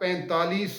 45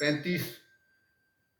35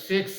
6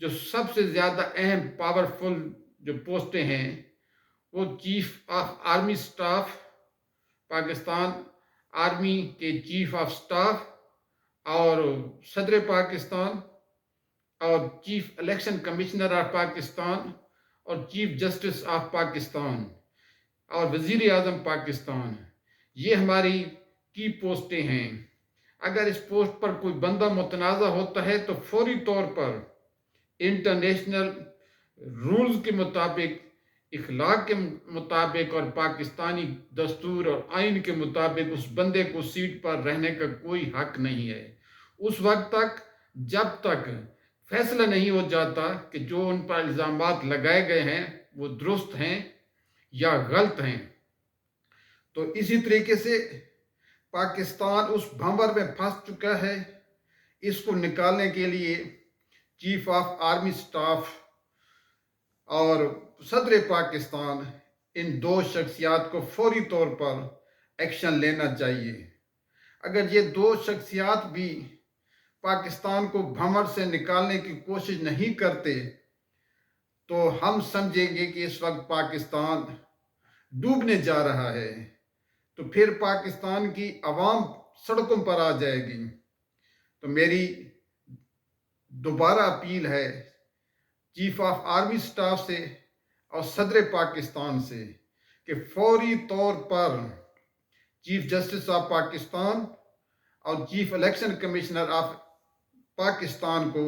جو سب سے زیادہ اہم پاورفل جو پوسٹیں ہیں وہ chief of army staff Pakistan, army کے چیف آف سٹاف اور صدر پاکستان اور chief election commissioner of Pakistan اور چیف جسٹس آف پاکستان اور وزیر اعظم پاکستان، یہ ہماری کی پوسٹیں ہیں۔ اگر اس پوسٹ پر کوئی بندہ متنازع ہوتا ہے تو فوری طور پر انٹرنیشنل رولز کے مطابق، اخلاق کے مطابق اور پاکستانی دستور اور آئین کے مطابق اس بندے کو سیٹ پر رہنے کا کوئی حق نہیں ہے اس وقت تک جب تک فیصلہ نہیں ہو جاتا کہ جو ان پر الزامات لگائے گئے ہیں وہ درست ہیں یا غلط ہیں۔ تو اسی طریقے سے پاکستان اس بھنور میں پھنس چکا ہے۔ اس کو نکالنے کے لیے چیف آف آرمی سٹاف اور صدر پاکستان، ان دو شخصیات کو فوری طور پر ایکشن لینا چاہیے۔ اگر یہ دو شخصیات بھی پاکستان کو بھنور سے نکالنے کی کوشش نہیں کرتے تو ہم سمجھیں گے کہ اس وقت پاکستان ڈوبنے جا رہا ہے، تو پھر پاکستان کی عوام سڑکوں پر آ جائے گی۔ تو میری دوبارہ اپیل ہے چیف آف آرمی سٹاف سے اور صدر پاکستان سے کہ فوری طور پر چیف جسٹس آف پاکستان اور chief election commissioner of Pakistan کو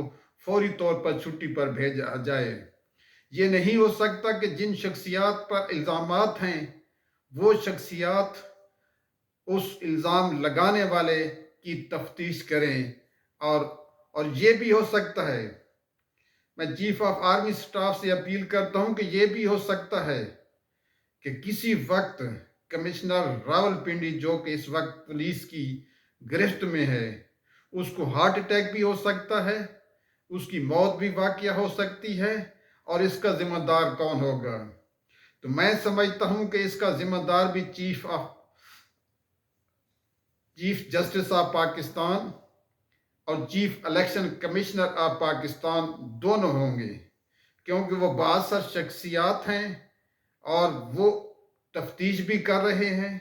فوری طور پر چھٹی پر بھیجا جائے۔ یہ نہیں ہو سکتا کہ جن شخصیات پر الزامات ہیں وہ شخصیات اس الزام لگانے والے کی تفتیش کریں، اور یہ بھی ہو سکتا ہے، میں چیف آف آرمی سٹاف سے اپیل کرتا ہوں کہ یہ بھی ہو سکتا ہے کہ کسی وقت کمشنر راولپنڈی جو کہ اس وقت پولیس کی گرفت میں ہے، اس کو ہارٹ اٹیک بھی ہو سکتا ہے، اس کی موت بھی واقع ہو سکتی ہے، اور اس کا ذمہ دار کون ہوگا؟ تو میں سمجھتا ہوں کہ اس کا ذمہ دار بھی چیف جسٹس آف پاکستان اور chief election commissioner of Pakistan دونوں ہوں گے، کیونکہ وہ بااثر شخصیات ہیں اور وہ تفتیش بھی کر رہے ہیں،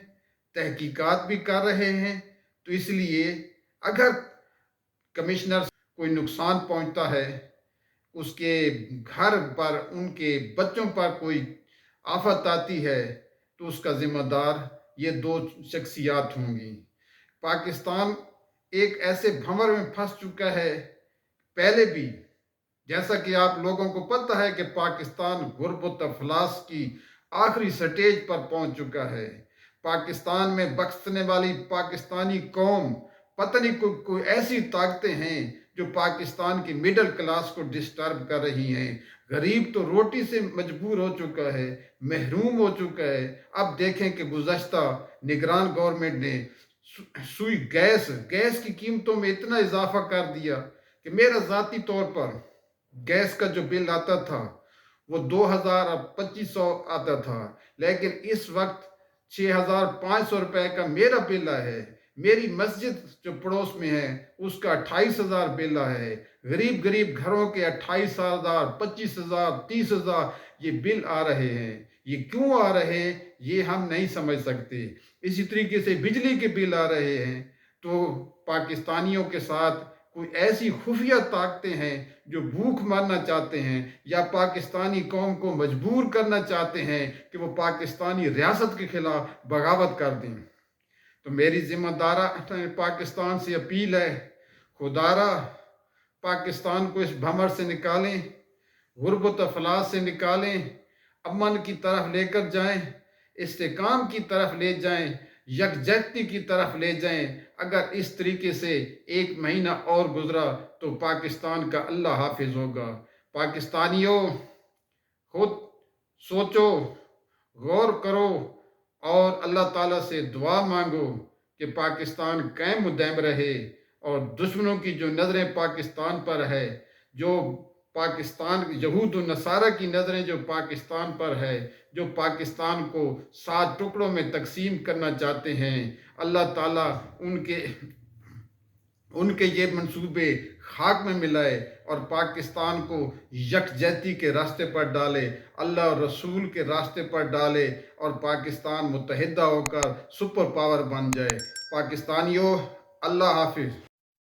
تحقیقات بھی کر رہے ہیں۔ تو اس لیے اگر کمشنر کوئی نقصان پہنچتا ہے، اس کے گھر پر، ان کے بچوں پر کوئی آفت آتی ہے، تو اس کا ذمہ دار یہ دو شخصیات ہوں گی۔ پاکستان ایک ایسے بھنور میں پھنس چکا ہے، پہلے بھی جیسا کہ آپ لوگوں کو پتہ ہے کہ پاکستان غربت و افلاس کی آخری سٹیج پر پہنچ چکا ہے۔ پاکستان میں بخشنے والی پاکستانی قوم، پتہ نہیں کوئی ایسی طاقتیں ہیں جو پاکستان کی مڈل کلاس کو ڈسٹرب کر رہی ہیں۔ غریب تو روٹی سے مجبور ہو چکا ہے، محروم ہو چکا ہے۔ اب دیکھیں کہ گزشتہ نگران گورنمنٹ نے سوئی گیس کی قیمتوں میں اتنا اضافہ کر دیا کہ میرا ذاتی طور پر گیس کا جو بل آتا تھا وہ 2000 اور 2500 آتا تھا، لیکن اس وقت 6500 روپے کا میرا بل ہے۔ میری مسجد جو پڑوس میں ہے اس کا 28,000 بل ہے۔ غریب گھروں کے 28,000، 25,000، 30,000 یہ بل آ رہے ہیں۔ یہ کیوں آ رہے ہیں یہ ہم نہیں سمجھ سکتے۔ اسی طریقے سے بجلی کے بل آ رہے ہیں۔ تو پاکستانیوں کے ساتھ کوئی ایسی خفیہ طاقتیں ہیں جو بھوک مارنا چاہتے ہیں یا پاکستانی قوم کو مجبور کرنا چاہتے ہیں کہ وہ پاکستانی ریاست کے خلاف بغاوت کر دیں۔ تو میری ذمہ دارہ پاکستان سے اپیل ہے، خدارہ پاکستان کو اس بھنور سے نکالیں، غربت و افلاس سے نکالیں، امن کی طرف لے کر جائیں، استحکام کی طرف لے جائیں، یکجہتی کی طرف لے جائیں۔ اگر اس طریقے سے 1 مہینہ اور گزرا تو پاکستان کا اللہ حافظ ہوگا۔ پاکستانیوں، خود سوچو، غور کرو اور اللہ تعالیٰ سے دعا مانگو کہ پاکستان قائم و دائم رہے، اور دشمنوں کی جو نظریں پاکستان پر ہے، جو پاکستان یہود و نصارہ کی نظریں جو پاکستان پر ہے، جو پاکستان کو 7 ٹکڑوں میں تقسیم کرنا چاہتے ہیں، اللہ تعالیٰ ان کے ان کے یہ منصوبے خاک میں ملائے اور پاکستان کو یکجہتی کے راستے پر ڈالے، اللہ اور رسول کے راستے پر ڈالے اور پاکستان متحدہ ہو کر سپر پاور بن جائے۔ پاکستانیوں، اللہ حافظ۔